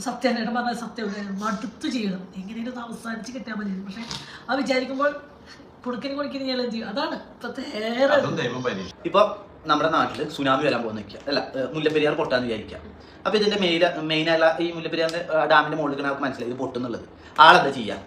സത്യം ഏട്ടൻ പറഞ്ഞ സത്യം മടുത്ത് ചെയ്യണം എങ്ങനെയും അവസാനിച്ച് കിട്ടാൻ മതി. പക്ഷെ അത് വിചാരിക്കുമ്പോൾ കൊടുക്കനും കൊടുക്കനും ഞാൻ എന്ത് ചെയ്യും, അതാണ് ഇപ്പൊ നമ്മുടെ നാട്ടില് സുനാമി വരാൻ പോകുന്ന അല്ല മുല്ലപ്പെരിയാർ പൊട്ടാന്ന് വിചാരിക്കാം. അപ്പൊ ഇതിന്റെ മെയിനായുള്ള ഈ മുല്ലപ്പെരിയാറിന്റെ ഡാമിന്റെ മുകളിൽ നമുക്ക് മനസ്സിലായി ഇത് പൊട്ടുന്നുള്ളത്. ആളെന്താ ചെയ്യാ?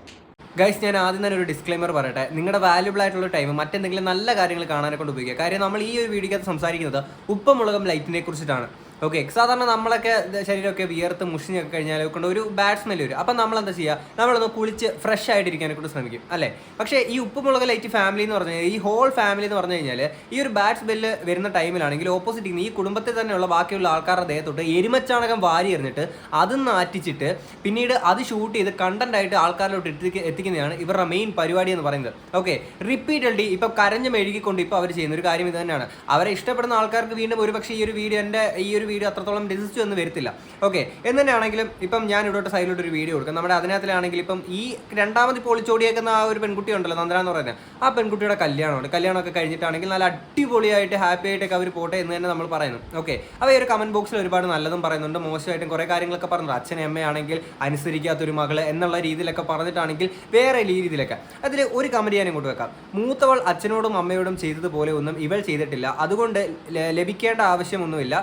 ഗൈസ്, ഞാൻ ആദ്യം തന്നെ ഒരു ഡിസ്ക്ലൈമർ പറയട്ടെ. നിങ്ങളുടെ വാല്യുബിൾ ആയിട്ടുള്ള ടൈം മറ്റെന്തെങ്കിലും നല്ല കാര്യങ്ങൾ കാണാനെ കൊണ്ട് ഉപയോഗിക്കുക. കാര്യം നമ്മൾ ഈ ഒരു വീഡിയോക്കകത്ത് സംസാരിക്കുന്നത് ഉപ്പുമുളകം ലൈറ്റിനെ കുറിച്ചിട്ടാണ്. ഓക്കെ, സാധാരണ നമ്മളൊക്കെ ശരീരമൊക്കെ വിയർത്ത് മുഷിഞ്ഞൊക്കെ കഴിഞ്ഞാൽ കൊണ്ട് ഒരു ബാഡ് സ്മെല്ല് വരും. അപ്പം നമ്മളെന്താ ചെയ്യുക, നമ്മളൊന്ന് കുളിച്ച് ഫ്രഷ് ആയിട്ടിരിക്കാനെ കൊണ്ട് ശ്രമിക്കും അല്ലേ. പക്ഷേ ഈ ഉപ്പുമുളക് ലൈറ്റ് ഫാമിലി എന്ന് പറഞ്ഞു കഴിഞ്ഞാൽ, ഈ ഹോൾ ഫാമിലി എന്ന് പറഞ്ഞു കഴിഞ്ഞാൽ ഈ ഒരു ബാഡ് സ്മെല്ല് വരുന്ന ടൈമിലാണെങ്കിൽ ഓപ്പോസിറ്റ് ഈ കുടുംബത്തിൽ തന്നെയുള്ള ബാക്കിയുള്ള ആൾക്കാരുടെ ദേഹത്തോട്ട് എരുമച്ചാണകം വാരി എറിഞ്ഞിട്ട് അത് നാറ്റിച്ചിട്ട് പിന്നീട് അത് ഷൂട്ട് ചെയ്ത് കണ്ടന്റ് ആയിട്ട് ആൾക്കാരിലോട്ട് എത്തിക്കുന്നതാണ് ഇവരുടെ മെയിൻ പരിപാടി എന്ന് പറയുന്നത്. ഓക്കെ, റിപ്പീറ്റഡ്ലി ഇപ്പം കരഞ്ഞ് മെഴുകിക്കൊണ്ട് ഇപ്പോൾ അവർ ചെയ്യുന്ന ഒരു കാര്യം ഇത് തന്നെയാണ്. അവരെ ഇഷ്ടപ്പെടുന്ന ആൾക്കാർക്ക് വീണ്ടും ഒരുപക്ഷെ ഈ ഒരു വീഡിയോ അത്രത്തോളം രജിസ്റ്റർ ഒന്നും വരത്തില്ല. ഓക്കെ, എന്ന് തന്നെയാണെങ്കിലും ഇപ്പം ഞാൻ ഇവിടോട്ട് സൈഡിലോട്ട് ഒരു വീഡിയോ കൊടുക്കാം. നമ്മുടെ അതിനകത്തിലാണെങ്കിൽ ഇപ്പം ഈ രണ്ടാമത് പൊളിച്ചോടിയേക്കുന്ന ആ ഒരു പെൺകുട്ടി ഉണ്ടല്ലോ, നന്ദന എന്ന് പറയുന്നത്, ആ പെൺകുട്ടിയുടെ കല്യാണമുണ്ട്. കല്യാണമൊക്കെ കഴിഞ്ഞിട്ടാണെങ്കിൽ നല്ല അടിപൊളിയായിട്ട് ഹാപ്പി ആയിട്ടൊക്കെ അവർ പോട്ടെ എന്ന് തന്നെ നമ്മൾ പറയുന്നു. ഓക്കെ, അപ്പോൾ ഈ ഒരു കമന്റ് ബോക്സിൽ ഒരുപാട് നല്ലതും പറയുന്നുണ്ട്, മോശമായിട്ടും കുറേ കാര്യങ്ങളൊക്കെ പറയുന്നുണ്ട്. അച്ഛനും അമ്മയാണെങ്കിൽ അനുസരിക്കാത്തൊരു മകള് എന്നുള്ള രീതിയിലൊക്കെ പറഞ്ഞിട്ടാണെങ്കിൽ വേറെ രീതിയിലൊക്കെ അതിൽ ഒരു കമന്റ് ഞാൻ ഇങ്ങോട്ട് വെക്കാം. മൂത്തവൾ അച്ഛനോടും അമ്മയോടും ചെയ്തതുപോലെ ഒന്നും ഇവൾ ചെയ്തിട്ടില്ല, അതുകൊണ്ട് ലഭിക്കേണ്ട ആവശ്യമൊന്നുമില്ല.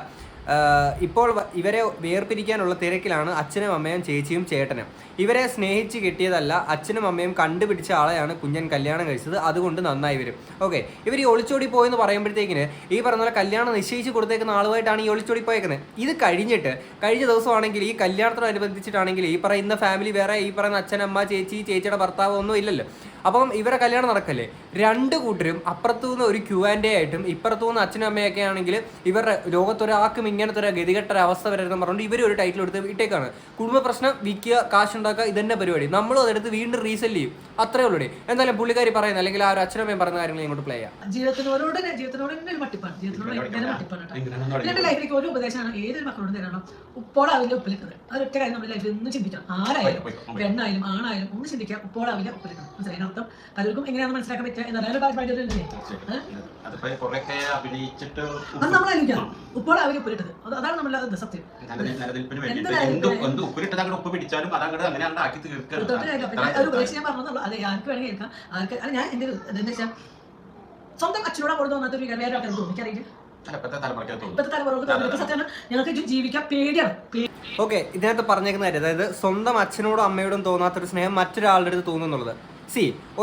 ഇപ്പോൾ ഇവരെ വേർപിരിക്കാനുള്ള തിരക്കിലാണ് അച്ഛനും അമ്മയും ചേച്ചിയും ചേട്ടനും. ഇവരെ സ്നേഹിച്ച് കിട്ടിയതല്ല, അച്ഛനും അമ്മയും കണ്ടുപിടിച്ച ആളെയാണ് കുഞ്ഞൻ കല്യാണം കഴിച്ചത്, അതുകൊണ്ട് നന്നായി വരും. ഓക്കെ, ഇവർ ഈ ഒളിച്ചോടി പോയെന്ന് പറയുമ്പോഴത്തേക്കിന് ഈ പറഞ്ഞ പോലെ കല്യാണം നിശ്ചയിച്ച് കൊടുത്തേക്കുന്ന ആളുമായിട്ടാണ് ഈ ഒളിച്ചോടി പോയേക്കുന്നത്. ഇത് കഴിഞ്ഞിട്ട് കഴിഞ്ഞ ദിവസമാണെങ്കിൽ ഈ കല്യാണത്തിനനുബന്ധിച്ചിട്ടാണെങ്കിൽ ഈ പറയുന്ന ഫാമിലി വേറെ, ഈ പറയുന്ന അച്ഛനമ്മ ചേച്ചി ചേച്ചിയുടെ ഭർത്താവ് ഒന്നും ഇല്ലല്ലോ. അപ്പം ഇവരെ കല്യാണം നടക്കല്ലേ, രണ്ട് കൂട്ടരും അപ്പുറത്തുനിന്ന് ഒരു Q&A ആയിട്ടും ഇപ്പുറത്തുനിന്ന് അച്ഛനും അമ്മയൊക്കെ ആണെങ്കിൽ ഇവരുടെ ലോകത്തൊരാൾക്കും ഇങ്ങനത്തെ ഒരു ഗതികെട്ട അവസ്ഥ വരരുതെന്ന് പറഞ്ഞുകൊണ്ട് ഇവർ ഒരു ടൈറ്റിൽ എടുത്ത് ഇട്ടേക്കാണ്. കുടുംബ പ്രശ്നം വിൽക്കുക, കാശുണ്ടാക്കുക, ഇതെന്നെ പരിപാടി. നമ്മളും അതെടുത്ത് വീണ്ടും റീസെല് ചെയ്യും, അത്രേ ഉള്ളൂ. എന്തായാലും പുള്ളിക്കാരി പറയുന്നത് അല്ലെങ്കിൽ ആ ഒരു അച്ഛനമ്മയും പറയുന്ന കാര്യങ്ങൾ ഇങ്ങോട്ട് പ്ലേ ചെയ്യാം. ജീവിതത്തിനോട് മട്ടിപ്പാണ്, എന്റെ ലൈഫിലേക്ക് ഒരു ഉപദേശമാണ് ഏതൊരു മക്കളോട് തരണം. ഉപ്പോടാവില്ല ഉപ്പിലിട്ടത്, അതൊറ്റ കാര്യം നമ്മുടെ ലൈഫിൽ ഒന്ന് ചിന്തിക്കണം. ആരായാലും പെണ്ണായാലും ആണായാലും ഒന്ന് ചിന്തിക്കാം, ഉപ്പോടാവില്ല ഉപ്പിലിട്ടത്. മനസ്സിലായി അർത്ഥം? പലർക്കും എങ്ങനെയാണെന്ന് മനസ്സിലാക്കാൻ പറ്റുക എന്നറിയാൻ നമ്മളായിരിക്കണം ഉപ്പോടാവില്ല ഉപ്പിലിട്ടത്. അതാണ് നമ്മളെ സത്യം. ഒരു ഉപദേശം ഞാൻ പറഞ്ഞതുള്ളൂ. അത് ആർക്ക് വേണമെങ്കിൽ കേൾക്കാം. ആർക്ക് അല്ല, ഞാൻ എന്റെ എന്താ വെച്ചാൽ സ്വന്തം അച്ഛനോട് അവിടെ തോന്നാത്ത ഒരു വേറെ ആൾക്കാർ തോന്നും. എനിക്കറിയില്ല, ഇപ്പോഴത്തെ തലമുറ സത്യമാണ്, ഞങ്ങൾക്ക് ജീവിക്കാൻ പേടിയാണ്. ഓക്കെ, ഇതിനകത്ത് പറഞ്ഞേക്കുന്ന കാര്യം, അതായത് സ്വന്തം അച്ഛനോടും അമ്മയോടും തോന്നാത്തൊരു സ്നേഹം മറ്റൊരാളുടെ അടുത്ത് തോന്നുന്നുള്ളത്.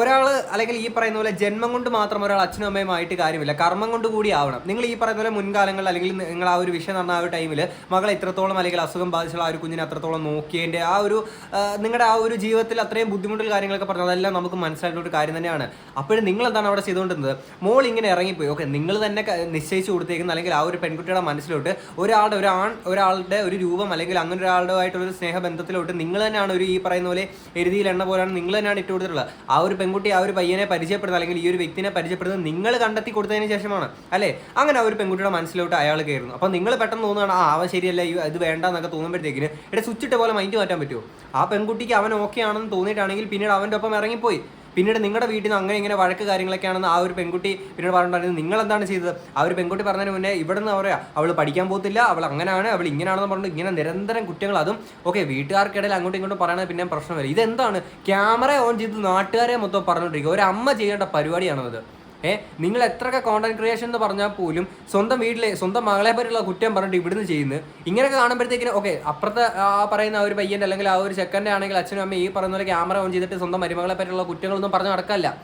ഒരാൾ അല്ലെങ്കിൽ ഈ പറയുന്ന പോലെ ജന്മം കൊണ്ട് മാത്രം ഒരാൾ അച്ഛനും അമ്മയുമായിട്ട് കാര്യമില്ല, കർമ്മം കൊണ്ട് കൂടി ആവണം. നിങ്ങൾ ഈ പറയുന്ന പോലെ മുൻകാലങ്ങളിൽ അല്ലെങ്കിൽ നിങ്ങൾ ആ ഒരു വിഷയം നടന്ന ആ ഒരു ടൈമിൽ മകളെ ഇത്രത്തോളം അല്ലെങ്കിൽ അസുഖം ബാധിച്ചുള്ള ആ ഒരു കുഞ്ഞിനെ അത്രത്തോളം നോക്കിയതിൻ്റെ ആ ഒരു നിങ്ങളുടെ ആ ഒരു ജീവിതത്തിൽ അത്രയും ബുദ്ധിമുട്ടുള്ള കാര്യങ്ങളൊക്കെ പറഞ്ഞു, അതെല്ലാം നമുക്ക് മനസ്സിലായിട്ടുള്ള ഒരു കാര്യം തന്നെയാണ്. അപ്പോഴും നിങ്ങൾ എന്താണ് അവിടെ ചെയ്തുകൊണ്ടിരുന്നത്? മോൾ ഇങ്ങനെ ഇറങ്ങിപ്പോയി. ഓക്കെ, നിങ്ങൾ തന്നെ നിശ്ചയിച്ച് കൊടുത്തേക്കുന്ന അല്ലെങ്കിൽ ആ ഒരു പെൺകുട്ടിയുടെ മനസ്സിലോട്ട് ഒരാളുടെ ഒരു രൂപം അല്ലെങ്കിൽ അങ്ങനെ ഒരാളുടെ ആയിട്ടുള്ളൊരു സ്നേഹബന്ധത്തിലോട്ട് നിങ്ങൾ തന്നെയാണ് ഒരു ഈ പറയുന്ന പോലെ എരുതിയിൽ എണ്ണ പോലെയാണ് നിങ്ങൾ തന്നെയാണ് ഇട്ട് കൊടുത്തിട്ടുള്ളത്. ആ ഒരു പെൺകുട്ടി ആ ഒരു പയ്യനെ പരിചയപ്പെടുന്നത് അല്ലെങ്കിൽ ഈ ഒരു വ്യക്തിനെ പരിചയപ്പെടുന്നത് നിങ്ങൾ കണ്ടെത്തി കൊടുത്തതിന് ശേഷമാണ് അല്ലേ. അങ്ങനെ ആ ഒരു പെൺകുട്ടിയുടെ മനസ്സിലോട്ട് അയാൾ കയറുന്നു. അപ്പോൾ നിങ്ങൾ പെട്ടെന്ന് തോന്നുകയാണ് അവ ശരിയല്ല, ഇത് വേണ്ട എന്നൊക്കെ തോന്നുമ്പോഴത്തേക്കിന് ഇവിടെ സ്വിച്ച് ഇട്ട പോലെ മൈൻഡ് മാറ്റാൻ പറ്റുമോ? ആ പെൺകുട്ടിക്ക് അവൻ ഓക്കെ ആണെന്ന് തോന്നിയിട്ടാണെങ്കിൽ പിന്നീട് അവൻ്റെ ഒപ്പം ഇറങ്ങിപ്പോയി. പിന്നീട് നിങ്ങളുടെ വീട്ടിൽ നിന്ന് അങ്ങനെ ഇങ്ങനെ വഴക്ക് കാര്യങ്ങളൊക്കെ ആണെന്ന് ആ ഒരു പെൺകുട്ടി പിന്നീട് പറഞ്ഞിട്ടുണ്ടായിരുന്നു. നിങ്ങൾ എന്താണ് ചെയ്തത്? ആ ഒരു പെൺകുട്ടി പറഞ്ഞതിന് മുന്നേ ഇവിടെ നിന്ന് പറയാം അവൾ പഠിക്കാൻ പോകത്തില്ല, അവൾ അങ്ങനെയാണ്, അവൾ ഇങ്ങനെയാണെന്ന് പറഞ്ഞിട്ട് ഇങ്ങനെ നിരന്തരം കുറ്റങ്ങൾ. അതും ഓക്കെ, വീട്ടുകാർക്കിടയിൽ അങ്ങോട്ടും ഇങ്ങോട്ടും പറയണത് പിന്നെ പ്രശ്നം വരും. ഇതെന്താണ് ക്യാമറ ഓൺ ചെയ്ത് നാട്ടുകാരെ മൊത്തം പറഞ്ഞുകൊണ്ടിരിക്കുക? ഒരു അമ്മ ചെയ്യേണ്ട പരിപാടിയാണത്. നിങ്ങൾ എത്രയൊക്കെ കോണ്ടന്റ് ക്രിയേഷൻ എന്ന് പറഞ്ഞാൽ പോലും സ്വന്തം വീട്ടിലെ സ്വന്തം മകളെ പറ്റിയുള്ള കുറ്റം പറഞ്ഞിട്ട് ഇവിടുന്ന് ചെയ്യുന്നത് ഇങ്ങനെയൊക്കെ കാണുമ്പോഴത്തേക്കിന് ഓക്കെ, അപ്പുറത്തെ ആ പറയുന്ന ആ ഒരു പയ്യൻ്റെ അല്ലെങ്കിൽ ആ ഒരു ചെക്കൻ്റെ ആണെങ്കിൽ അച്ഛനും അമ്മയും ഈ പറയുന്ന പോലെ ക്യാമറ ഓൺ ചെയ്തിട്ട് സ്വന്തം മരുമകളെ പറ്റിയുള്ള കുറ്റങ്ങളൊന്നും പറഞ്ഞു നടക്കല്ല.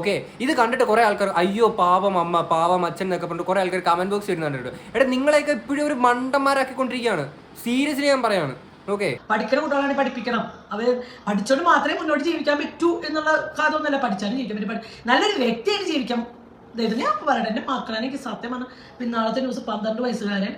ഓക്കെ, ഇത് കണ്ടിട്ട് കുറേ ആൾക്കാർ അയ്യോ പാവം അമ്മ പാവം അച്ഛൻ എന്നൊക്കെ പറഞ്ഞിട്ട് കുറേ ആൾക്കാർ കമന്റ് ബോക്സ് വരുന്നുണ്ട്. നിങ്ങളെയൊക്കെ ഇപ്പോഴും ഒരു മണ്ടന്മാരാക്കിക്കൊണ്ടിരിക്കുകയാണ്. സീരിയസ്ലി ഞാൻ പറയാണ്. ഓക്കെ, പഠിക്കുന്ന കുട്ടികളാണെങ്കിൽ പഠിപ്പിക്കണം. അവർ പഠിച്ചോണ്ട് മാത്രമേ മുന്നോട്ട് ജീവിക്കാൻ പറ്റൂ എന്നുള്ള കാര്യമൊന്നുമല്ല. പഠിച്ചാലും ജീവിക്കാൻ പറ്റും, നല്ലൊരു വ്യക്തിയായിട്ട് ജീവിക്കാം. അതായത് ഞാൻ പറയട്ടെ, എൻ്റെ മക്കളാണ് എനിക്ക് സത്യം പറഞ്ഞാൽ പിന്നാളത്തെ ന്യൂസ് 12 വയസ്സുകാരൻ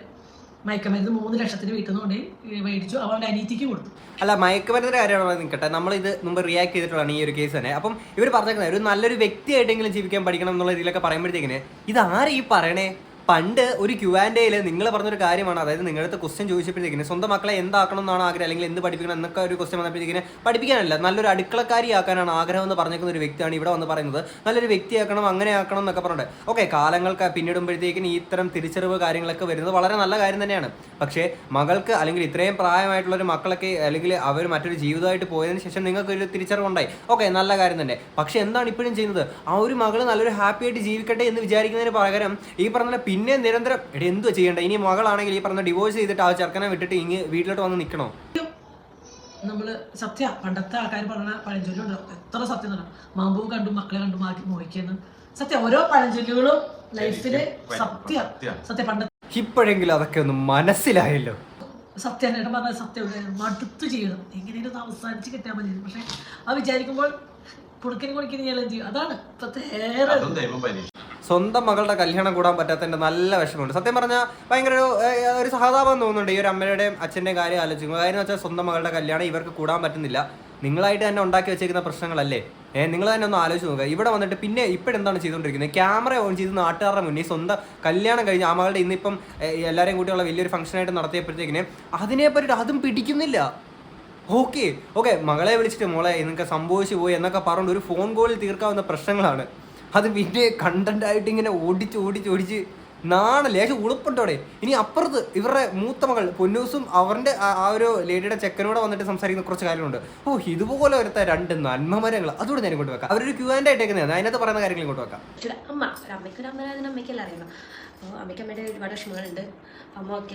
മയക്കമരുന്ന് 3 ലക്ഷത്തിന് വീട്ടിൽ നിന്ന് കൊണ്ട് മേടിച്ചു, അവൻ്റെ അനീതിക്ക് കൊടുത്തു. അല്ല, മയക്കുമരുന്നിന്റെ കാര്യമാണ് നിൽക്കട്ടെ, നമ്മളിത് മുമ്പ് റിയാക്ട് ചെയ്തിട്ടുള്ളതാണ് ഈ ഒരു കേസ് തന്നെ. അപ്പം ഇവർ പറഞ്ഞേക്കുന്നത് ഒരു നല്ലൊരു വ്യക്തിയായിട്ടെങ്കിലും ജീവിക്കാൻ പഠിക്കണം എന്നുള്ള രീതിയിലൊക്കെ പറയുമ്പോഴത്തേക്കിന് ഇത് ആരും ഈ പറയണേ? പണ്ട് ഒരു Q&Aയിൽ നിങ്ങൾ പറഞ്ഞൊരു കാര്യമാണ്, അതായത് നിങ്ങളുടെ ക്വസ്റ്റ്യൻ ചോദിച്ചപ്പോഴത്തേക്കിന് സ്വന്തം മക്കളെ എന്താക്കണം എന്നാണ് ആഗ്രഹം, അല്ലെങ്കിൽ എന്ത് പഠിപ്പിക്കണം എന്നൊക്കെ ഒരു ക്വസ്റ്റ്യൻ വന്നപ്പോഴത്തേക്കിന് പഠിപ്പിക്കാനല്ല നല്ലൊരു അടുക്കളക്കാരിയാക്കാനാണ് ആഗ്രഹം എന്ന് പറഞ്ഞേക്കുന്ന ഒരു വ്യക്തിയാണ് ഇവിടെ വന്ന് പറയുന്നത്. നല്ലൊരു വ്യക്തിയാക്കണം, അങ്ങനെ ആക്കണം എന്നൊക്കെ പറഞ്ഞിട്ട്. ഓക്കെ, കാലങ്ങൾക്ക് പിന്നിടുമ്പോഴത്തേക്കിന് ഇത്തരം തിരിച്ചറിവ് കാര്യങ്ങളൊക്കെ വരുന്നത് വളരെ നല്ല കാര്യം തന്നെയാണ്. പക്ഷേ മകൾക്ക് അല്ലെങ്കിൽ ഇത്രയും പ്രായമായിട്ടുള്ളൊരു മക്കളൊക്കെ അല്ലെങ്കിൽ അവർ മറ്റൊരു ജീവിതമായിട്ട് പോയതിനു ശേഷം നിങ്ങൾക്ക് ഒരു തിരിച്ചറിവുണ്ടായി. ഓക്കെ, നല്ല കാര്യം തന്നെ. പക്ഷെ എന്താണ് ഇപ്പോഴും ചെയ്യുന്നത്? ആ ഒരു മകൾ നല്ലൊരു ഹാപ്പി ആയിട്ട് ജീവിക്കട്ടെ എന്ന് വിചാരിക്കുന്നതിന് പകരം ഈ പറഞ്ഞ പിന്നെ നിരന്തരം എന്തുവാ ചെയ്യേണ്ടത്? ഇനി മകളാണെങ്കിൽ ഈ പറഞ്ഞ ഡിവോഴ്സ് ചെയ്തിട്ട് ആ ചെറുക്കനെ വിട്ടിട്ട് ഇങ്ങ് വീട്ടിലോട്ട് വന്ന് നിൽക്കണോ? നമ്മള് സത്യ പണ്ടത്തെ ആൾക്കാർ പറഞ്ഞ പഴഞ്ചൊല്ലുണ്ട്, എത്ര സത്യം തന്നെ. മാമ്പൂ കണ്ടു മക്കളെ കണ്ടു മാറ്റി മോഹിക്കുന്നു. സത്യം, ഓരോ പഴഞ്ചൊല്ലുകളും ലൈഫില് സത്യം പണ്ടത്തെ. ഇപ്പോഴെങ്കിലും അതൊക്കെ ഒന്ന് മനസ്സിലായല്ലോ. സത്യം ഏട്ടൻ പറഞ്ഞ സത്യം മടുത്തു ചെയ്യണം, എങ്ങനെയും അവസാനിച്ച് കിട്ടിയാൽ മതി. പക്ഷെ അത് വിചാരിക്കുമ്പോൾ കൊടുക്കണി ചെയ്യും. അതാണ് ഇപ്പത്തെ സ്വന്തം മകളുടെ കല്യാണം കൂടാൻ പറ്റാത്തതിന്റെ നല്ല വിഷമമുണ്ട്. സത്യം പറഞ്ഞാൽ ഭയങ്കര ഒരു സഹതാപം തോന്നുന്നുണ്ട് ഈ ഒരു അമ്മയുടെയും അച്ഛൻ്റെയും കാര്യം ആലോചിക്കുമ്പോൾ. കാര്യം വെച്ചാൽ സ്വന്തം മകളുടെ കല്യാണം ഇവർക്ക് കൂടാൻ പറ്റുന്നില്ല. നിങ്ങളായിട്ട് തന്നെ ഉണ്ടാക്കി വെച്ചേക്കുന്ന പ്രശ്നങ്ങളല്ലേ? നിങ്ങൾ തന്നെ ഒന്ന് ആലോചിച്ച് നോക്കുക. ഇവിടെ വന്നിട്ട് പിന്നെ ഇപ്പോഴെന്താണ് ചെയ്തുകൊണ്ടിരിക്കുന്നത്? ക്യാമറ ഓൺ ചെയ്ത് നാട്ടുകാരുടെ മുന്നിൽ സ്വന്തം കല്യാണം കഴിഞ്ഞ് ആ മകളുടെ ഇന്നിപ്പം എല്ലാവരെയും കൂട്ടിയുള്ള വലിയൊരു ഫംഗ്ഷനായിട്ട് നടത്തിയപ്പോഴത്തേക്കിന് അതിനെപ്പറ്റി അതും പിടിക്കുന്നില്ല. ഓക്കെ മകളെ വിളിച്ചിട്ട് മോളെ നിങ്ങൾക്ക് സംഭവിച്ചു പോയി എന്നൊക്കെ പറഞ്ഞുകൊണ്ട് ഒരു ഫോൺ കോളിൽ തീർക്കാവുന്ന പ്രശ്നങ്ങളാണ്. അത് പിന്നെ കണ്ടന്റായിട്ട് ഇങ്ങനെ ഓടിച്ച് ലേശം ഉളുപ്പുണ്ടോടെ. ഇനി അപ്പുറത്ത് ഇവരുടെ മൂത്ത മകൾ പൊന്നൂസും അവരുടെ ആ ഒരു ലേഡിയുടെ ചെക്കനോടെ വന്നിട്ട് സംസാരിക്കുന്ന കുറച്ച് കാര്യങ്ങളുണ്ട്. ഇതുപോലെ വരുത്ത രണ്ട് നന്മമരങ്ങൾ അതുകൂടെ ഞാൻ ഇങ്ങോട്ട് വെക്കാം. അവരൊരു Q&A ആയിട്ടേക്കുന്നത്, അതിനകത്ത് പറയുന്ന കാര്യങ്ങൾ ഇങ്ങോട്ട് വെക്കാം. അമ്മയ്ക്കൊരു അമ്മയ്ക്കെല്ലാം അറിയണം. അപ്പോൾ അമ്മയ്ക്ക് അമ്മയുടെ ഒരുപാട് വിഷമങ്ങളുണ്ട്. അമ്മ ഒക്കെ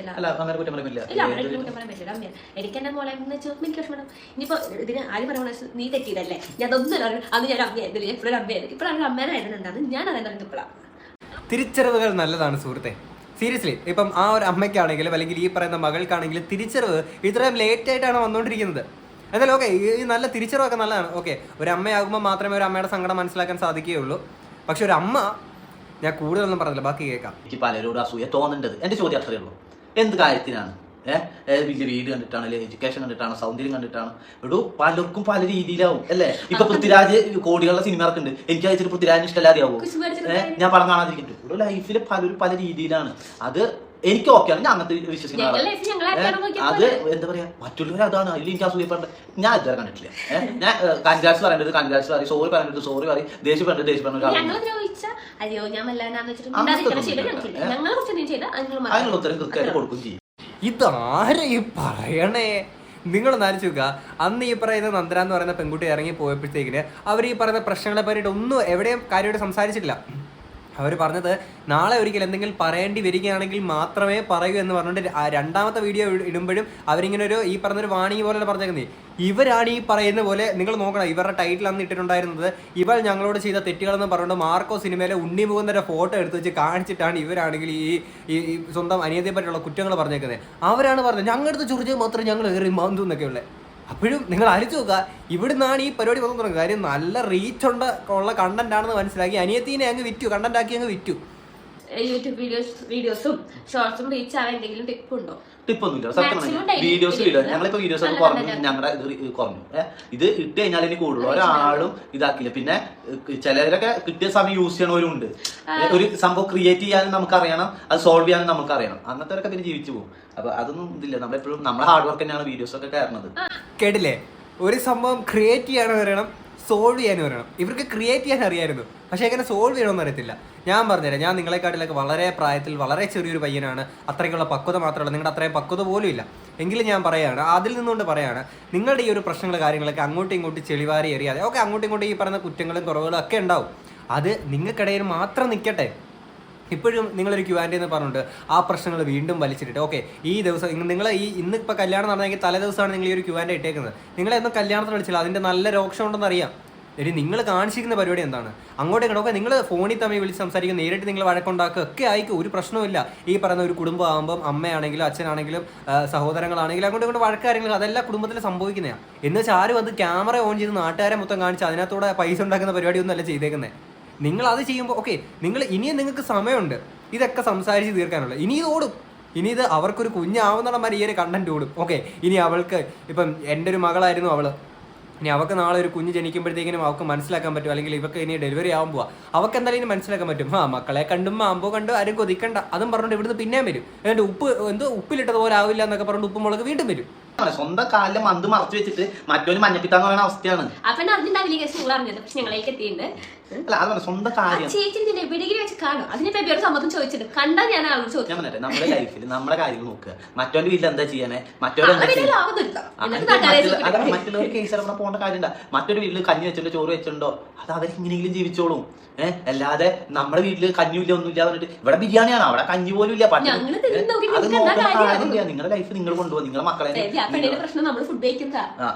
എനിക്ക് എന്റെ മോളെ എനിക്ക് വിഷമം. ഇനിയിപ്പോ ഇതിന് ആരും പറയണ നീ തെറ്റിയതല്ലേ, ഞാൻ അതൊന്നും അറിയാം. അന്ന് ഞാൻ അമ്മയായിരുന്നു, ഇപ്പോഴും അമ്മയായിരുന്നു. ഇപ്പോഴാണ് അമ്മേനായിരുന്നു, ഞാൻ അറിയാൻ ഇപ്പോഴാണ്. തിരിച്ചറിവുകൾ നല്ലതാണ് സുഹൃത്തെ, സീരിയസ്ലി. ഇപ്പം ആ ഒരു അമ്മയ്ക്കാണെങ്കിലും അല്ലെങ്കിൽ ഈ പറയുന്ന മകൾക്കാണെങ്കിലും തിരിച്ചറിവ് ഇത്രയും ലേറ്റ് ആയിട്ടാണ് വന്നുകൊണ്ടിരിക്കുന്നത്. എന്നാലും ഓക്കെ, ഈ നല്ല തിരിച്ചറിവൊക്കെ നല്ലതാണ്. ഓക്കെ, ഒരു അമ്മയാകുമ്പോൾ മാത്രമേ ഒരു അമ്മയുടെ സങ്കടം മനസ്സിലാക്കാൻ സാധിക്കുകയുള്ളൂ. പക്ഷെ ഒരു അമ്മ, ഞാൻ കൂടുതലൊന്നും പറഞ്ഞില്ല, ബാക്കി കേൾക്കാം. എനിക്ക് പലരോട് അസൂയ തോന്നേണ്ടത്. എൻ്റെ ചോദ്യം അത്രയേ ഉള്ളൂ. എന്ത് കാര്യത്തിനാണ്? വലിയ വീട് കണ്ടിട്ടാണ്, അല്ലെ എഡ്യൂക്കേഷൻ കണ്ടിട്ടാണ്, സൗന്ദര്യം കണ്ടിട്ടാണ്? ഒരു പലർക്കും പല രീതിയിലാവും അല്ലേ? ഇപ്പൊ പൃഥ്വിരാജ് കോടികളുടെ സിനിമ ഇറക്കുന്നുണ്ട്, എനിക്ക് അയച്ചിട്ട് പൃഥ്വിരാജിന് ഇഷ്ടമല്ലാതെയാവും. ഞാൻ പടം കാണാതിരിക്കുന്നു. ഒരു ലൈഫിൽ പലരും പല രീതിയിലാണ്. അത് എനിക്ക് ഓക്കെയാണ്, ഞാൻ അങ്ങനത്തെ വിശ്വസിക്കുന്ന അത് എന്താ പറയാ, മറ്റുള്ളവർ അതാണ്. അതിൽ എനിക്ക് അസൂയപ്പെടേണ്ട ഞാൻ ഇതുവരെ കണ്ടിട്ടില്ല. ഞാൻ കൺഗ്രാറ്റ്സ് പറയേണ്ടത് കൺഗ്രാറ്റ്സ് പറയും, സോറി പറയേണ്ടത് സോറി പറയും, ദേഷ്യപ്പെടേണ്ടത് ദേഷ്യപ്പെടുന്ന അതിനുള്ള ഉത്തരം കൃത്യമായിട്ട് കൊടുക്കും ചെയ്യും. ഇതാരെ ഈ പറയണേ? നിങ്ങളൊന്ന് ആലോചിച്ച് നോക്കുക. അന്ന് ഈ പറയുന്ന നന്ദന എന്ന് പറയുന്ന പെൺകുട്ടി ഇറങ്ങി പോയപ്പോഴത്തേക്കിന് അവർ ഈ പറയുന്ന പ്രശ്നങ്ങളെ പറ്റിയിട്ട് ഒന്നും എവിടെയും കാര്യമായിട്ട് സംസാരിച്ചിട്ടില്ല. അവർ പറഞ്ഞത് നാളെ ഒരിക്കൽ എന്തെങ്കിലും പറയേണ്ടി വരികയാണെങ്കിൽ മാത്രമേ പറയൂ എന്ന് പറഞ്ഞിട്ട് രണ്ടാമത്തെ വീഡിയോ ഇടുമ്പോഴും അവരിങ്ങനെ ഒരു ഈ പറഞ്ഞൊരു വാണിംഗ് പോലെ പറഞ്ഞേക്കുന്നത്. ഇവരാണ് ഈ പറയുന്ന പോലെ, നിങ്ങൾ നോക്കണം, ഇവരുടെ ടൈറ്റിൽ അന്ന് ഇട്ടിട്ടുണ്ടായിരുന്നത് ഇവൾ ഞങ്ങളോട് ചെയ്ത തെറ്റുകളെന്ന് പറഞ്ഞുകൊണ്ട് മാർക്കോ സിനിമയിലെ ഉണ്ണി മുകുന്ദൻ്റെ ഫോട്ടോ എടുത്ത് വെച്ച് കാണിച്ചിട്ടാണ് ഇവരാണെങ്കിൽ ഈ സ്വന്തം അനിയത്തെ പറ്റിയുള്ള കുറ്റങ്ങൾ പറഞ്ഞേക്കുന്നത്. അവരാണ് പറഞ്ഞത് ഞങ്ങളുടെ ചൊറിച്ച് മാത്രം ഞങ്ങൾ കയറി മാന്തു എന്നൊക്കെ ഉള്ളത്. അപ്പോഴും നിങ്ങൾ ആലോചിച്ച് നോക്കുക, ഇവിടുന്നാണ് ഈ പരിപാടി വന്നു തുടങ്ങുക. കാര്യം നല്ല റീച്ച് ഉള്ള കണ്ടന്റ് ആണെന്ന് മനസ്സിലാക്കി അനിയത്തിനെ അങ്ങ് വിറ്റു, കണ്ടന്റ് ആക്കി അങ്ങ് വിറ്റു. യൂട്യൂബ് വീഡിയോസും ഷോർട്സും റീച്ച് ആവാൻ എന്തെങ്കിലും ടിപ്പ് ഉണ്ടോ? ടിപ്പൊന്നുമില്ല. സത്യം വീഡിയോസ് ഇടുക. ഞങ്ങളിപ്പോ വീഡിയോസ് ഒക്കെ കുറഞ്ഞു, ഞങ്ങളുടെ ഇത് കുറഞ്ഞു. ഇത് ഇട്ട് കഴിഞ്ഞാൽ ഇനി കൂടുതൽ ഒരാളും ഇതാക്കില്ല. പിന്നെ ചിലരൊക്കെ കിട്ടിയ സമയം യൂസ് ചെയ്യണവരുണ്ട്. ഒരു സംഭവം ക്രിയേറ്റ് ചെയ്യാനും നമുക്കറിയണം, അത് സോൾവ് ചെയ്യാനും നമുക്കറിയണം. അങ്ങനത്തെവരൊക്കെ പിന്നെ ജീവിച്ചു പോകും. അപ്പൊ അതൊന്നും ഇതില്ല. നമ്മളെപ്പോഴും നമ്മുടെ ഹാർഡ് വർക്ക് തന്നെയാണ് വീഡിയോസ് ഒക്കെ കയറുന്നത്. കേട്ടില്ലേ? ഒരു സംഭവം ക്രിയേറ്റ് ചെയ്യാനും അറിയണം, സോൾവ് ചെയ്യാനും അറിയണം. ഇവർക്ക് ക്രിയേറ്റ് ചെയ്യാൻ അറിയായിരുന്നു, പക്ഷേ എങ്ങനെ സോൾവ് ചെയ്യണമെന്ന് അറിയത്തില്ല. ഞാൻ പറഞ്ഞുതരാം, ഞാൻ നിങ്ങളെക്കാട്ടിലൊക്കെ വളരെ പ്രായത്തിൽ വളരെ ചെറിയൊരു പയ്യനാണ്. അത്രയ്ക്കുള്ള പക്വത മാത്രമല്ല, നിങ്ങളുടെ അത്രയും പക്വത പോലും ഇല്ല. എങ്കിലും ഞാൻ പറയുകയാണ്, അതിൽ നിന്നുകൊണ്ട് പറയുകയാണ്, നിങ്ങളുടെ ഈ ഒരു പ്രശ്നങ്ങൾ കാര്യങ്ങളൊക്കെ അങ്ങോട്ടും ഇങ്ങോട്ടും ചെളിവാരി എറിയാതെ, ഓക്കെ അങ്ങോട്ടും ഇങ്ങോട്ടും ഈ പറയുന്ന കുറ്റങ്ങളും കുറവുകളും ഒക്കെ ഉണ്ടാവും. അത് നിങ്ങൾക്കിടയിൽ മാത്രം നിൽക്കട്ടെ. ഇപ്പോഴും നിങ്ങളൊരു Q&A എന്ന് പറഞ്ഞിട്ട് ആ പ്രശ്നങ്ങൾ വീണ്ടും വലിച്ചിട്ട് ഓക്കെ ഈ ദിവസം നിങ്ങൾ ഇന്നിപ്പോൾ കല്യാണം നടന്നെങ്കിൽ തലേ ദിവസമാണ് നിങ്ങൾ ഈ ഒരു Q&A ഇട്ടേക്കുന്നത്. നിങ്ങളെന്നും കല്യാണത്തിന് വിളിച്ചില്ല, അതിൻ്റെ നല്ല രോക്ഷം ഉണ്ടെന്ന് അറിയാം. ഇനി നിങ്ങൾ കാണിച്ചിരിക്കുന്ന പരിപാടി എന്താണ്? അങ്ങോട്ടും ഇങ്ങോട്ടും ഒക്കെ നിങ്ങൾ ഫോണിൽ തമ്മിൽ വിളിച്ച് സംസാരിക്കുക, നേരിട്ട് നിങ്ങൾ വഴക്കുണ്ടാക്കുക ഒക്കെ ആയിക്കും, ഒരു പ്രശ്നമില്ല. ഈ പറയുന്ന ഒരു കുടുംബം ആകുമ്പം അമ്മയാണെങ്കിലും അച്ഛനാണെങ്കിലും സഹോദരങ്ങളാണെങ്കിലും അങ്ങോട്ടും ഇങ്ങോട്ട് വഴക്കാരെങ്കിലും അതെല്ലാം കുടുംബത്തിൽ സംഭവിക്കുന്നതാണ്. എന്ന് വെച്ചാൽ ആരും അത് ക്യാമറ ഓൺ ചെയ്ത് നാട്ടുകാരെ മൊത്തം കാണിച്ച് അതിനകത്തൂടെ പൈസ ഉണ്ടാക്കുന്ന പരിപാടിയൊന്നും അല്ല ചെയ്തേക്കുന്നത്. നിങ്ങൾ അത് ചെയ്യുമ്പോൾ ഓക്കെ, നിങ്ങൾ ഇനിയും നിങ്ങൾക്ക് സമയമുണ്ട് ഇതൊക്കെ സംസാരിച്ച് തീർക്കാനുള്ള. ഇനി ഇത് ഓടും, ഇനി ഇത് അവർക്കൊരു കുഞ്ഞാവുന്നിടം വരെ ഈ ഒരു കണ്ടന്റ് ഓടും. ഓക്കെ, ഇനി അവൾക്ക് ഇപ്പം എൻ്റെ ഒരു മകളായിരുന്നു അവൾ, ഇനി അവർക്ക് നാളെ ഒരു കുഞ്ഞ് ജനിക്കുമ്പോഴത്തേക്കിനും അവർക്ക് മനസ്സിലാക്കാൻ പറ്റും, അല്ലെങ്കിൽ ഇവർക്ക് ഇനി ഡെലിവറി ആകുമ്പോൾ അവർക്ക് എന്തായാലും ഇനി മനസ്സിലാക്കാൻ പറ്റും. മക്കളെ കണ്ടും മാമ്പോ കണ്ടു ആരും കൊതിക്കണ്ട അതും പറഞ്ഞുകൊണ്ട് ഇവിടുന്ന് പിന്നെയും വരും. എന്നിട്ട് ഉപ്പിലിട്ടതുപോലെ ആവില്ല എന്നൊക്കെ പറഞ്ഞിട്ട് ഉപ്പ് മുളക് വീണ്ടും വരും. സ്വന്തം കാലില് മന്ത് മറച്ചു വെച്ചിട്ട് മറ്റൊരു മഞ്ഞപ്പിത്താന്ന് പറയുന്ന അവസ്ഥയാണ്. അല്ല അത് സ്വന്തം കാര്യം നമ്മുടെ ലൈഫിൽ നമ്മുടെ കാര്യങ്ങൾ നോക്കുക. മറ്റൊരു വീട്ടിൽ എന്താ ചെയ്യാനേ, മറ്റൊരു കേസ് ഇറങ്ങാൻ പോകേണ്ട കാര്യമില്ല. മറ്റൊരു വീട്ടിൽ കഞ്ഞി വെച്ചിട്ടുണ്ടോ ചോറ് വെച്ചിട്ടുണ്ടോ അത് അവരെങ്ങനെയെങ്കിലും ജീവിച്ചോളും. അല്ലാതെ നമ്മുടെ വീട്ടില് കഞ്ഞില്ല ഒന്നുമില്ല പറഞ്ഞിട്ട് ഇവിടെ ബിരിയാണിയാണ് അവിടെ കഞ്ഞി പോലും ഇല്ല. അത് നോക്കേണ്ട കാര്യമില്ല. നിങ്ങളുടെ ലൈഫ് നിങ്ങൾ കൊണ്ടുപോകും. നിങ്ങളുടെ മക്കളെ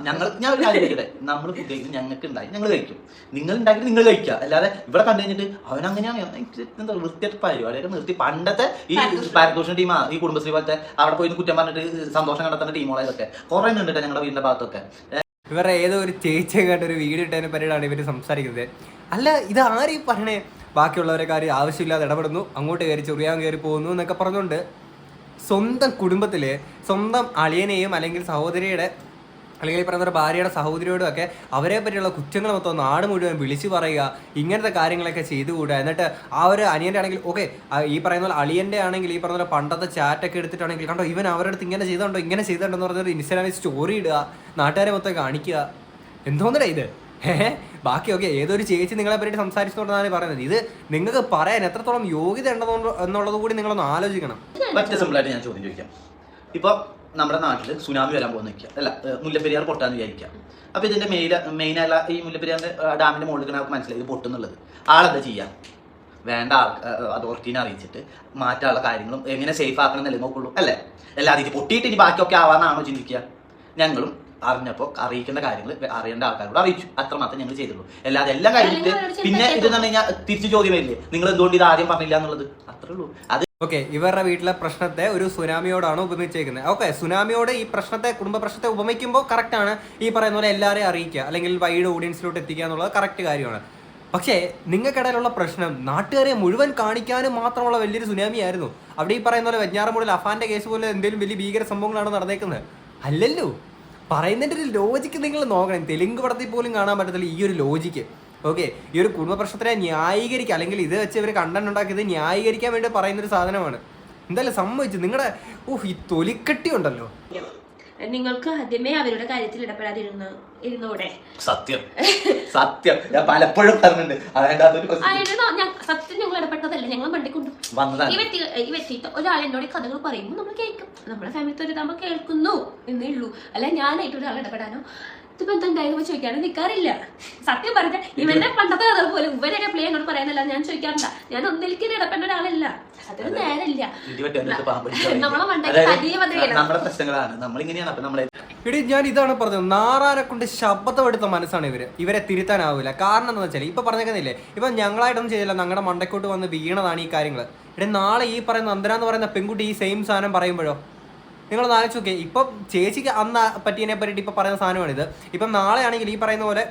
ഞാൻ ഒരു കാര്യം കഴിക്കട്ടെ, നമ്മൾ ഫുഡ് കഴിക്കും ഞങ്ങൾക്ക് ഉണ്ടായി ഞങ്ങൾ കഴിക്കും, നിങ്ങൾ ഉണ്ടാക്കിയിട്ട് നിങ്ങൾ കഴിക്കുക. അല്ലാതെ ഇവിടെ കണ്ടു കഴിഞ്ഞിട്ട് അവനങ്ങനെയാണ് എന്താ വൃത്തിയായിട്ട് പരിപാടിയൊക്കെ നിർത്തി. പണ്ടത്തെ ഈ പാരദോഷൻ ടീമാ ഈ കുടുംബശ്രീ പോലത്തെ അവിടെ പോയി കുറ്റം പറഞ്ഞിട്ട് സന്തോഷം കണ്ടെത്തുന്ന ടീമുകളൊക്കെ കുറെ ഉണ്ട് ഞങ്ങളുടെ വീടിന്റെ ഭാഗത്തൊക്കെ. ഇവരുടെ ഏതോ ഒരു ചേച്ചിയെ കണ്ട ഒരു വീഡിയോ ഇട്ടതിനെ പറ്റിയാണ് ഇവർ സംസാരിക്കുന്നത്. അല്ല ഇത് ആരെയും പറയണേ, ബാക്കിയുള്ളവരെ കാര്യം ആവശ്യമില്ലാതെ ഇടപെടുന്നു, അങ്ങോട്ട് കയറി ചൊറിയാൻ കയറി പോകുന്നു എന്നൊക്കെ പറഞ്ഞുകൊണ്ട് സ്വന്തം കുടുംബത്തിലെ സ്വന്തം അളിയനെയും അല്ലെങ്കിൽ സഹോദരിയുടെ അല്ലെങ്കിൽ ഈ പറയുന്ന ഭാര്യയുടെ സഹോദരിയോടും ഒക്കെ അവരെ പറ്റിയുള്ള കുറ്റങ്ങൾ മൊത്തം നാട് മുഴുവൻ വിളിച്ചു പറയുക, ഇങ്ങനത്തെ കാര്യങ്ങളൊക്കെ ചെയ്തുകൂടുക. എന്നിട്ട് ആ ഒരു അനിയൻ്റെ ആണെങ്കിൽ ഓക്കെ ഈ പറയുന്ന പോലെ അളിയൻ്റെ ആണെങ്കിൽ ഈ പറയുന്ന പോലെ പണ്ടത്തെ ചാറ്റൊക്കെ എടുത്തിട്ടാണെങ്കിൽ കണ്ടോ ഇവൻ അവരുടെ അടുത്ത് ഇങ്ങനെ ചെയ്തോണ്ടോ ഇങ്ങനെ ചെയ്തോണ്ടെന്ന് പറഞ്ഞൊരു ഇൻസ്റ്റാഗ്രാമിൽ സ്റ്റോറി ഇടുക, നാട്ടുകാരെ മൊത്തം കാണിക്കുക. എന്തോന്നടേ ഇത്? ബാക്കി ഓക്കെ ഏതൊരു ചേച്ചി നിങ്ങളെ പറ്റി സംസാരിച്ചുകൊണ്ടാണ് പറയുന്നത്. ഇത് നിങ്ങൾക്ക് പറയാൻ എത്രത്തോളം യോഗ്യത ഉണ്ടെന്നോ എന്നുള്ളത് കൂടി നിങ്ങളൊന്ന് ആലോചിക്കണം. വളരെ സിമ്പിളായിട്ട് ഞാൻ ചോദ്യം ചോദിക്കാം. ഇപ്പൊ നമ്മുടെ നാട്ടിൽ സുനാമി വരാൻ പോകുന്ന വയ്ക്കുക, അല്ല മുല്ലപ്പെരിയാർ പൊട്ടാന്ന് വിചാരിക്കാം. അപ്പൊ ഇതിന്റെ മെയിനായുള്ള ഈ മുല്ലപ്പെരിയാറിന്റെ ഡാമിന്റെ മുകളിൽ നമുക്ക് മനസ്സിലായി ഇത് പൊട്ടുന്നുള്ളത്. ആളെന്താ ചെയ്യാം? വേണ്ട അതോറിറ്റീനെ അറിയിച്ചിട്ട് മാറ്റാനുള്ള കാര്യങ്ങളും എങ്ങനെ സേഫ് ആക്കണം എന്നല്ലേ നോക്കുള്ളൂ, അല്ലേ? അല്ലാതെ ഇത് പൊട്ടിയിട്ട് ഇനി ബാക്കിയൊക്കെ ആവാന്നാണോ ചിന്തിക്കുക? ഞങ്ങളും അറിഞ്ഞപ്പോൾ അറിയിക്കേണ്ട കാര്യങ്ങൾ അറിയേണ്ട ആൾക്കാരോട് അറിയിച്ചു, അത്രമാത്രം ഞങ്ങൾ ചെയ്തുള്ളൂ. അല്ലാതെ എല്ലാം കഴിഞ്ഞിട്ട് പിന്നെ ഇതെന്ന് പറഞ്ഞു കഴിഞ്ഞാൽ തിരിച്ചു ചോദ്യം വരില്ലേ നിങ്ങൾ എന്തുകൊണ്ട് ഇത് ആദ്യം പറഞ്ഞില്ല എന്നുള്ളത്, അത്രേ ഉള്ളൂ. അത് ഓക്കെ ഇവരുടെ വീട്ടിലെ പ്രശ്നത്തെ ഒരു സുനാമിയോടാണ് ഉപമിച്ചേക്കുന്നത്. ഓക്കെ സുനാമിയോട് ഈ പ്രശ്നത്തെ കുടുംബ പ്രശ്നത്തെ ഉപമിക്കുമ്പോൾ കറക്റ്റാണ്, ഈ പറയുന്ന പോലെ എല്ലാവരെയും അറിയിക്കുക അല്ലെങ്കിൽ വൈഡ് ഓഡിയൻസിലോട്ട് എത്തിക്കുക എന്നുള്ളത് കറക്റ്റ് കാര്യമാണ്. പക്ഷേ നിങ്ങൾക്കിടയിലുള്ള പ്രശ്നം നാട്ടുകാരെ മുഴുവൻ കാണിക്കാനും മാത്രമുള്ള വലിയൊരു സുനാമി ആയിരുന്നു. അവിടെ ഈ പറയുന്ന പോലെ വെഞ്ഞാറമൂടിൽ അഫാന്റെ കേസ് പോലെ എന്തെങ്കിലും വലിയ ഭീകര സംഭവങ്ങളാണ് നടന്നേക്കുന്നത് അല്ലല്ലോ. പറയുന്നതിൻ്റെ ഒരു ലോജിക്ക് നിങ്ങൾ നോക്കണം. തെലുങ്ക് പടത്തിൽ പോലും കാണാൻ പറ്റത്തില്ല ഈ ഒരു ലോജിക്ക്. ഓക്കെ ഈ ഒരു കുടുംബ പ്രശ്നത്തിനെ ന്യായീകരിക്കുക അല്ലെങ്കിൽ ഇത് വെച്ച് ഇവർ കണ്ടന്റ് ഉണ്ടാക്കിയത് ന്യായീകരിക്കാൻ വേണ്ടി പറയുന്നൊരു സാധനമാണ്. എന്തായാലും സംഭവിച്ചു നിങ്ങളുടെ ഈ തൊലിക്കെട്ടി ഉണ്ടല്ലോ. നിങ്ങൾക്ക് ആദ്യമേ അവരുടെ കാര്യത്തിൽ ഇരുന്നൂടെ? സത്യം സത്യം ഞാൻ പലപ്പോഴും പറഞ്ഞിട്ടുണ്ട്. സത്യം ഞങ്ങൾ ഇടപെട്ടതല്ല, ഞങ്ങൾ വണ്ടിക്കൊണ്ടു ഈ വ്യക്തി ഒരാൾ എന്നോട് കഥകൾ പറയുമ്പോൾ നമ്മൾ കേൾക്കും. നമ്മുടെ ഫാമിലിത്തെ ഒരു നമ്മൾ കേൾക്കുന്നു എന്നേ ഉള്ളൂ. അല്ല ഞാനായിട്ട് ഒരാൾ ഇടപെടാനോ ഇതിപ്പോ എന്താ ഉണ്ടായിരുന്നു ചോദിക്കാനും നിൽക്കാറില്ല. സത്യം പറഞ്ഞ ഇവന്റെ പണ്ടത്തെ കഥ പോലും ഇവരൊക്കെ പ്ലേ എന്നോട് പറയാനല്ല ഞാൻ ചോദിക്കാറില്ല. ഞാൻ ഒന്നിലേക്ക് ഇടപെടേണ്ട ഒരാളല്ല, അതൊരു നേരമില്ല. നമ്മുടെ പ്രശ്നങ്ങളാണ് നമ്മളിങ്ങനെയാണ്. ഇടി ഞാൻ ഇതാണ് പറഞ്ഞത്, നാറാനെ കൊണ്ട് ശബ്ദമെടുത്ത മനസ്സാണ് ഇവരെ തിരുത്താനാവില്ല. കാരണം എന്താ വെച്ചാൽ ഇപ്പൊ പറഞ്ഞേക്കുന്നില്ലേ, ഇപ്പൊ ഞങ്ങളായിട്ടൊന്നും ചെയ്തില്ല, ഞങ്ങളുടെ മണ്ടക്കോട്ട് വന്ന് വീണതാണ് ഈ കാര്യങ്ങൾ. ഇവിടെ നാളെ ഈ പറയുന്ന നന്ദന എന്ന് പറയുന്ന പെൺകുട്ടി ഈ സെയിം സാധനം പറയുമ്പോഴോ നിങ്ങൾ ആലോചിച്ച് നോക്കിയേ. ഇപ്പം ചേച്ചിക്ക് അന്ന് പറ്റിയതിനെ പറ്റിയിട്ട് ഇപ്പം പറയുന്ന സാധനമാണിത്. ഇപ്പം നാളെ ആണെങ്കിൽ ഈ പറയുന്ന പോലെ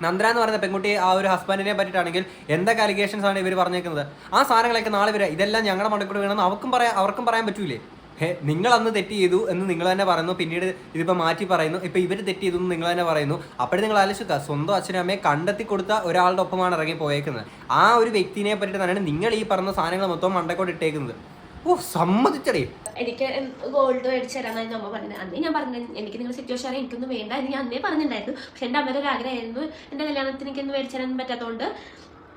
നന്ദന എന്ന് പറയുന്ന പെൺകുട്ടി ആ ഒരു ഹസ്ബൻഡിനെ പറ്റിയിട്ടാണെങ്കിൽ എന്തൊക്കെ അലിഗേഷൻസ് ആണ് ഇവർ പറഞ്ഞേക്കുന്നത്, ആ സാധനങ്ങളൊക്കെ നാളെ വരിക ഇതെല്ലാം ഞങ്ങളുടെ മണ്ടക്കൂടെ വീണെന്ന് അവർക്കും പറയാൻ പറ്റൂലേ? നിങ്ങൾ അന്ന് തെറ്റ് ചെയ്തു എന്ന് നിങ്ങൾ തന്നെ പറയുന്നു, പിന്നീട് ഇതിപ്പോൾ മാറ്റി പറയുന്നു, ഇപ്പം ഇവർ തെറ്റ് ചെയ്തു എന്ന് നിങ്ങൾ തന്നെ പറയുന്നു. അപ്പോഴും നിങ്ങൾ ആലോചിക്കുക, സ്വന്തം അച്ഛനും അമ്മയെ കണ്ടെത്തി കൊടുത്ത ഒരാളുടെ ഒപ്പമാണ് ഇറങ്ങി പോയേക്കുന്നത്. ആ ഒരു വ്യക്തിനെ പറ്റിയിട്ട് തന്നെയാണ് നിങ്ങൾ ഈ പറഞ്ഞ സാധനങ്ങൾ മൊത്തം മണ്ടക്കോട്ട് ഇട്ടേക്കുന്നത്. സമ്മതിച്ചടേ. എനിക്ക് ഗോൾഡ് മേടിച്ചു തരാമെന്നായിരുന്നു അമ്മ പറഞ്ഞത്. അന്നേ ഞാൻ പറഞ്ഞു എനിക്ക് നിങ്ങളുടെ സിറ്റുവേഷൻ അറിയാൻ എനിക്കൊന്നും വേണ്ട എന്ന് ഞാൻ അന്നേ പറഞ്ഞിട്ടുണ്ടായിരുന്നു. പക്ഷെ എൻ്റെ അമ്മയുടെ ഒരു ആഗ്രഹമായിരുന്നു എൻ്റെ കല്യാണത്തിന് എനിക്കൊന്നും മേടിച്ചു തരാൻ പറ്റാത്തതുകൊണ്ട്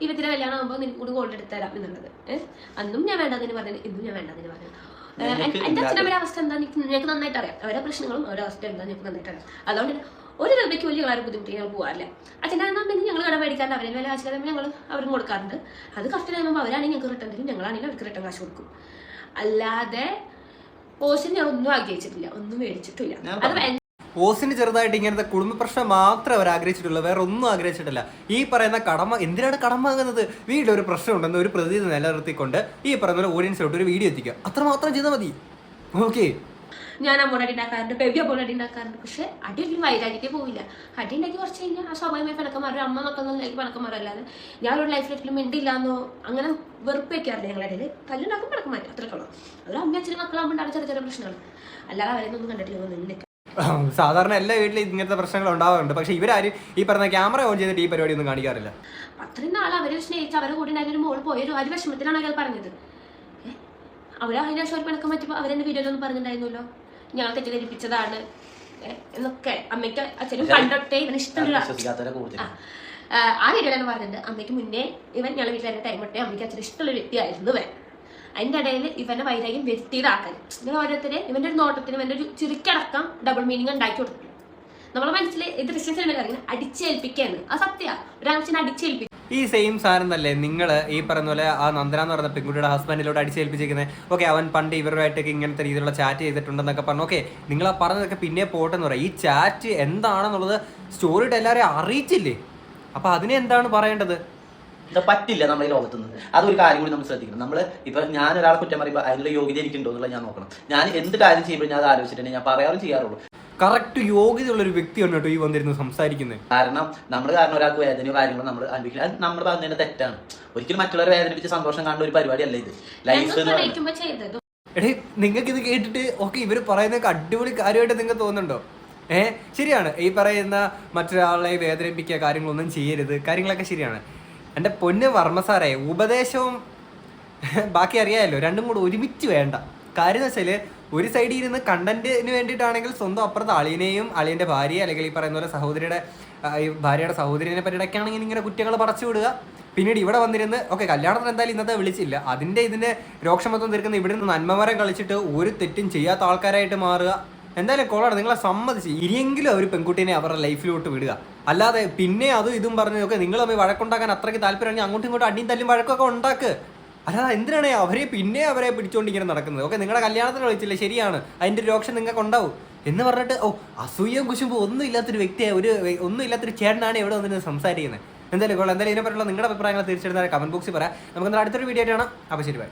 ഇവത്തിന്റെ കല്യാണം ആകുമ്പോൾ നിനക്ക് കൂടി ഗോൾഡ് എടുത്തു തരാം എന്നുള്ളത്. അന്നും ഞാൻ വേണ്ടതിന് പറഞ്ഞു, ഇന്നും ഞാൻ വേണ്ടതിന് പറഞ്ഞു. എൻ്റെ അച്ഛനമ്മയുടെ അവസ്ഥ എന്താ ഞങ്ങൾക്ക് നന്നായിട്ട് അറിയാം. അവരുടെ പ്രശ്നങ്ങളും അവരുടെ അവസ്ഥ എന്താ ഞങ്ങൾക്ക് നന്നായിട്ട് അറിയാം. അതുകൊണ്ട് ഒരു രൂപയ്ക്ക് വലിയ ആരും ബുദ്ധിമുട്ടി ഞങ്ങൾ പോകാറില്ല. അച്ഛൻ്റെ അമ്മ ഞങ്ങൾ കട മേടിക്കാറുണ്ട്, അവരെ വില കാശ് തരുമ്പോൾ ഞങ്ങൾ അവരും കൊടുക്കാറുണ്ട്. അത് കറക്റ്റ് കഴിയുമ്പോൾ അവരാണെങ്കിൽ ഞങ്ങൾക്ക് റിട്ടേൺ തരും, ഞങ്ങളാണെങ്കിൽ അവർക്ക് റിട്ടേൺ കാശ് കൊടുക്കും. അല്ലാതെ ഓസിന് ഞാൻ ഒന്നും ആഗ്രഹിച്ചിട്ടില്ല, ഒന്നും മേടിച്ചിട്ടില്ല. അത് ഓസിന് ചെറുതായിട്ട് ഇങ്ങനത്തെ കുടുംബ പ്രശ്നം മാത്രമേ അവർ ആഗ്രഹിച്ചിട്ടുള്ളൂ, വേറെ ഒന്നും ആഗ്രഹിച്ചിട്ടില്ല. ഈ പറയുന്ന കടമ എന്തിനാണ് കടം വാങ്ങുന്നത്? വീട്ടിലൊരു പ്രശ്നം ഉണ്ടെന്ന് ഒരു പ്രതീതി നിലനിർത്തിക്കൊണ്ട് ഈ പറയുന്ന ഓഡിയൻസിലോട്ട് ഒരു വീഡിയോ എത്തിക്കുക, അത്രമാത്രം ചെയ്താൽ മതി. ഓക്കെ ഞാൻ അമ്മോട് അടി ഉണ്ടാക്കാറുണ്ട്, ബേബി അമ്മോട് അടി ഉണ്ടാക്കാറുണ്ട്. പക്ഷെ അടി ഒരിക്കലും വൈരാഗ്യത്തെ പോവില്ല. അടി ഉണ്ടാക്കി കുറച്ച് കഴിഞ്ഞാൽ ആ സ്വാഭാവികമായി പിണക്കന്മാരും അമ്മ മക്കളൊന്നും പിണക്കന്മാരും. അല്ലാതെ ഞാനൊരു ലൈഫിൽ ഒരിക്കലും മിണ്ടില്ലാന്നോ അങ്ങനെ വെറുപ്പ് വെക്കാറില്ല. ഞങ്ങളുടെ ഇടയിൽ തല്ലുണ്ടാക്കും പിണക്കന്മാരും അത്രയ്ക്കുള്ളൂ. അതൊരു അമ്മ അച്ഛനും മക്കളാകുമ്പോൾ ഉണ്ടാകുന്ന ചെറിയ ചെറിയ പ്രശ്നങ്ങൾ, അല്ലാതെ അവരെയൊന്നും കണ്ടിട്ടില്ല. സാധാരണ എല്ലാ വീട്ടിലും ഇങ്ങനത്തെ പ്രശ്നങ്ങൾ ഉണ്ടാവാറുണ്ട്. പക്ഷെ ഇവരാരും ഈ പറഞ്ഞ ക്യാമറ ഓൺ ചെയ്തിട്ട് ഈ പരിപാടി ഒന്നും കാണിക്കാറില്ല. അത്രയും നാൾ അവരെ സ്നേഹിച്ച് അവരെ കൂടെ ഉണ്ടായിരുന്ന ഒരു മോള് പോയൊരു ആ ഒരു വിഷമത്തിലാണ് അയാൾ പറഞ്ഞത്. അവര് അതിന് ശേഷം ഒരു പിണക്കം പറ്റുമ്പോൾ അവരെന്റെ വീഡിയോയിലൊന്നും പറഞ്ഞിട്ടുണ്ടായിരുന്നല്ലോ, ഞങ്ങൾ തെറ്റിദ്ധരിപ്പിച്ചതാണ് എന്നൊക്കെ. അമ്മയ്ക്ക് അച്ഛനും കണ്ടോട്ടെ ഇവന് ഇഷ്ടമുള്ള ആ വീഡിയോയിലാണ് പറഞ്ഞത്. അമ്മയ്ക്ക് മുന്നേ ഇവൻ ഞങ്ങൾ വീട്ടിൽ വരെ ടൈം ഇട്ടേ അമ്മയ്ക്ക് അച്ഛൻ ഇഷ്ടമുള്ള വ്യക്തിയായിരുന്നു ഇവൻ. അതിൻ്റെ ഇടയിൽ ഇവന്റെ വൈരാഗ്യം വ്യക്തിയിലാക്കാൻ ഇങ്ങനെ ഓരോരുത്തരെ ഇവന്റെ ഒരു നോട്ടത്തിന് ഇവന്റെ ഒരു ചുരുക്കടക്കം ഡബിൾ മീനിങ് ഉണ്ടാക്കി കൊടുത്തു. നമ്മളെ മനസ്സിൽ ഇത് ദൃശ്യം സിനിമയിൽ അറിയുന്നത് അടിച്ചേൽപ്പിക്കാണ്. ആ സത്യ ഒരാഴ്ചനെ അടിച്ചേൽപ്പിക്കും. ഈ സെയിം സാധനം തന്നെ നിങ്ങൾ ഈ പറഞ്ഞ പോലെ ആ നന്ദന എന്ന് പറയുന്ന പെൺകുട്ടിയുടെ ഹസ്ബൻഡിലോട്ട് അടിച്ചേൽപ്പിച്ചിരിക്കുന്നത്. ഓക്കെ, അവൻ പണ്ട് ഇവരുമായിട്ടൊക്കെ ഇങ്ങനത്തെ രീതിയിലുള്ള ചാറ്റ് ചെയ്തിട്ടുണ്ടെന്നൊക്കെ പറഞ്ഞു. ഓക്കെ, നിങ്ങൾ ആ പറഞ്ഞതൊക്കെ പിന്നെ പോട്ടെന്ന് പറയാം. ഈ ചാറ്റ് എന്താണെന്നുള്ളത് സ്റ്റോറിയിട്ട് എല്ലാവരെയും അറിയിച്ചില്ലേ? അപ്പൊ അതിനെ എന്താണ് പറയേണ്ടത്? ഇത് പറ്റില്ല നമ്മുടെ ഈ ലോകത്തുനിന്ന്. അതൊരു കാര്യം കൂടി നമ്മൾ ശ്രദ്ധിക്കണം. നമ്മൾ ഇപ്പൊ ഞാൻ ഒരാളെ കുറ്റം പറയുമ്പോൾ അതിനുള്ള യോഗ്യത എനിക്കുണ്ടോ എന്നുള്ളത് ഞാൻ നോക്കണം. ഞാൻ എന്ത് കാര്യം ചെയ്യുമ്പോൾ ഞാൻ അത് ആലോചിച്ചിട്ടുണ്ട് ഞാൻ പറയാറും ചെയ്യാറുള്ളൂ. കറക്റ്റ് യോഗ്യതയുള്ള ഒരു വ്യക്തിയാണ് കേട്ടോ ഈ വന്നിരുന്ന് സംസാരിക്കുന്നത്. കാരണം നമ്മൾ കാരണം ഒരാൾക്ക് വേദനയോ കാര്യങ്ങളോ നമ്മൾ അനുഭവിക്കില്ല. അത് നമ്മൾ പറഞ്ഞതിന്റെ തെറ്റാണ്. ഒരിക്കലും മറ്റുള്ളവരെ വേദനിപ്പിച്ച് സന്തോഷം കാണുന്ന ഒരു പരിപാടിയല്ല ഇത്. ലൈഫ് എടേ, നിങ്ങൾക്ക് ഇത് കേട്ടിട്ട് ഓക്കെ ഇവർ പറയുന്നതൊക്കെ അടിപൊളി കാര്യമായിട്ട് നിങ്ങൾക്ക് തോന്നുന്നുണ്ടോ? ശരിയാണ്, ഈ പറയുന്ന മറ്റൊരാളെ വേദനിപ്പിക്കുക, കാര്യങ്ങളൊന്നും ചെയ്യരുത്, കാര്യങ്ങളൊക്കെ ശരിയാണ്. എൻ്റെ പൊന്ന് വർമ്മ സാറേ, ഉപദേശവും ബാക്കി അറിയാമല്ലോ, രണ്ടും കൂടെ ഒരുമിച്ച് വേണ്ട. കാര്യം എന്ന് വെച്ചാൽ ഒരു സൈഡിൽ ഇരുന്ന് കണ്ടന്റിന് വേണ്ടിയിട്ടാണെങ്കിൽ സ്വന്തം അപ്പുറത്ത് അളിയനെയും അളിയൻ്റെ ഭാര്യയെ അല്ലെങ്കിൽ ഈ പറയുന്ന പോലെ സഹോദരിയുടെ ഭാര്യയുടെ സഹോദരിനെ പറ്റിയിടയ്ക്കാണെങ്കിൽ ഇങ്ങനെ കുറ്റങ്ങൾ പടച്ചു വിടുക. പിന്നീട് ഇവിടെ വന്നിരുന്ന് ഓക്കെ കല്യാണത്തിന് എന്തായാലും ഇന്നത്തെ വിളിച്ചില്ല, അതിൻ്റെ ഇതിൻ്റെ രോക്ഷമത്വം തീർക്കുന്ന ഇവിടെ നിന്ന് നന്മമരം കളിച്ചിട്ട് ഒരു തെറ്റും ചെയ്യാത്ത ആൾക്കാരായിട്ട് മാറുക. എന്തായാലും കൊള്ളാണ്, നിങ്ങളെ സമ്മതിച്ച് ഇനിയെങ്കിലും ഒരു പെൺകുട്ടീനെ അവരുടെ ലൈഫിലോട്ട് വിടുക. അല്ലാതെ പിന്നെ അതും ഇതും പറഞ്ഞു നോക്കെ നിങ്ങൾ തമ്മിൽ വഴക്കുണ്ടാക്കാൻ അത്രയ്ക്ക് താല്പര്യമാണെങ്കിൽ അങ്ങോട്ടും ഇങ്ങോട്ടും അടിയും തല്ലും വഴക്കൊക്കെ ഉണ്ടാക്ക്. അല്ലാതെ എന്തിനാണ് അവരെ പിടിച്ചുകൊണ്ട് ഇങ്ങനെ നടക്കുന്നത്? ഓക്കെ, നിങ്ങളുടെ കല്യാണത്തിന് വിളിച്ചില്ല, ശരിയാണ്, അതിൻ്റെ ഒരു രോക്ഷം നിങ്ങൾക്ക് ഉണ്ടാവും എന്ന് പറഞ്ഞിട്ട് അസൂയയും കുശുമ്പും ഒന്നും ഇല്ലാത്തൊരു വ്യക്തിയെ ഒന്നും ഇല്ലാത്തൊരു ചേട്ടനാണ് ഇവിടെ വന്നിട്ട് സംസാരിക്കുന്നത്. എന്തായാലും കൊള്ളാം. എന്തായാലും ഇതിനെപ്പറ്റിയുള്ള നിങ്ങളുടെ അഭിപ്രായങ്ങൾ തീർച്ചയായിട്ടും കമന്റ് ബോക്സിൽ പറയാം. നമുക്ക് അടുത്തൊരു വീഡിയോ ആയിട്ടാണ്. അപ്പോൾ ശരി, ബൈ.